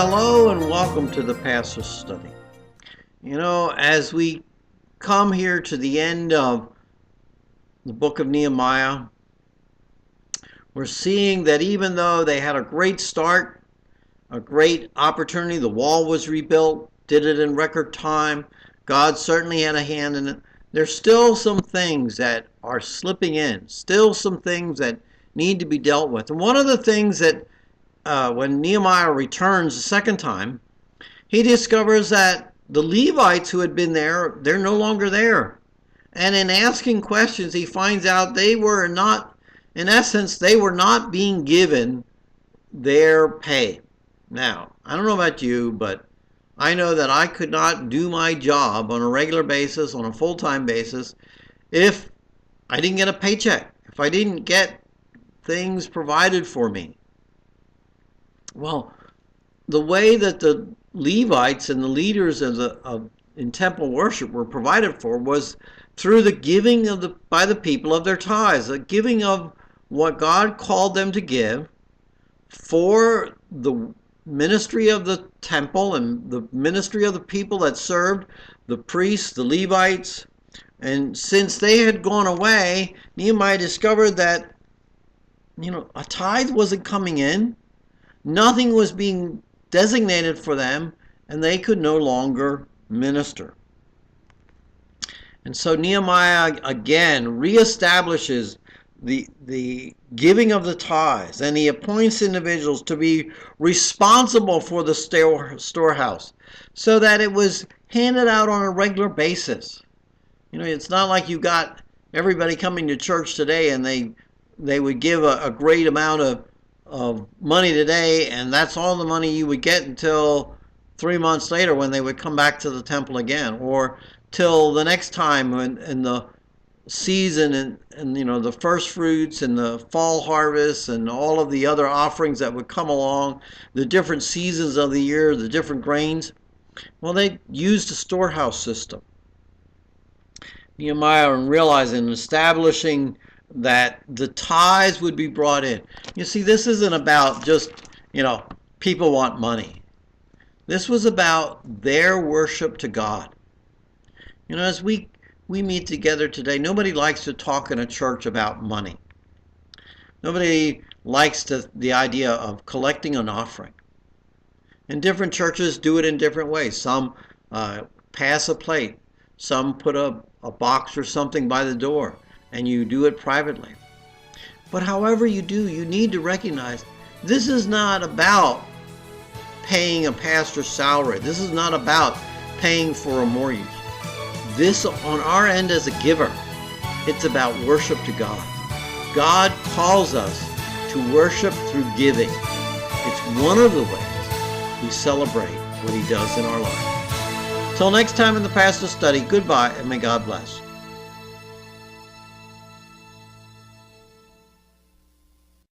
Hello and welcome to the Pastor's Study. As we come here to the end of the book of Nehemiah, we're seeing that even though they had a great start, a great opportunity, the wall was rebuilt, did it in record time, God certainly had a hand in it. There's still some things that are slipping in, still some things that need to be dealt with. And one of the things that when Nehemiah returns the second time, he discovers that the Levites who had been there, they're no longer there. And in asking questions, he finds out they were not, in essence, they were not being given their pay. Now, I don't know about you, but I know that I could not do my job on a regular basis, on a full-time basis, if I didn't get a paycheck, if I didn't get things provided for me. Well, the way that the Levites and the leaders in temple worship were provided for was through the giving by the people of their tithes, the giving of what God called them to give for the ministry of the temple and the ministry of the people that served, the priests, the Levites. And since they had gone away, Nehemiah discovered that a tithe wasn't coming in. Nothing was being designated for them, and they could no longer minister. And so Nehemiah again reestablishes the giving of the tithes, and he appoints individuals to be responsible for the storehouse so that it was handed out on a regular basis. It's not like you got everybody coming to church today and they would give a great amount of money today, and that's all the money you would get until 3 months later when they would come back to the temple again, or till the next time in the season and the first fruits and the fall harvest and all of the other offerings that would come along, the different seasons of the year, the different grains. Well, they used a storehouse system. Nehemiah, realizing and establishing that the tithes would be brought in. You see, this isn't about just, people want money. This was about their worship to God. As we meet together today, nobody likes to talk in a church about money. Nobody likes the idea of collecting an offering. And different churches do it in different ways. Some pass a plate. Some put a box or something by the door, and you do it privately. But however you do, you need to recognize this is not about paying a pastor's salary. This is not about paying for a mortgage. This, on our end as a giver, it's about worship to God. God calls us to worship through giving. It's one of the ways we celebrate what He does in our life. Till next time in the Pastor's Study, goodbye and may God bless.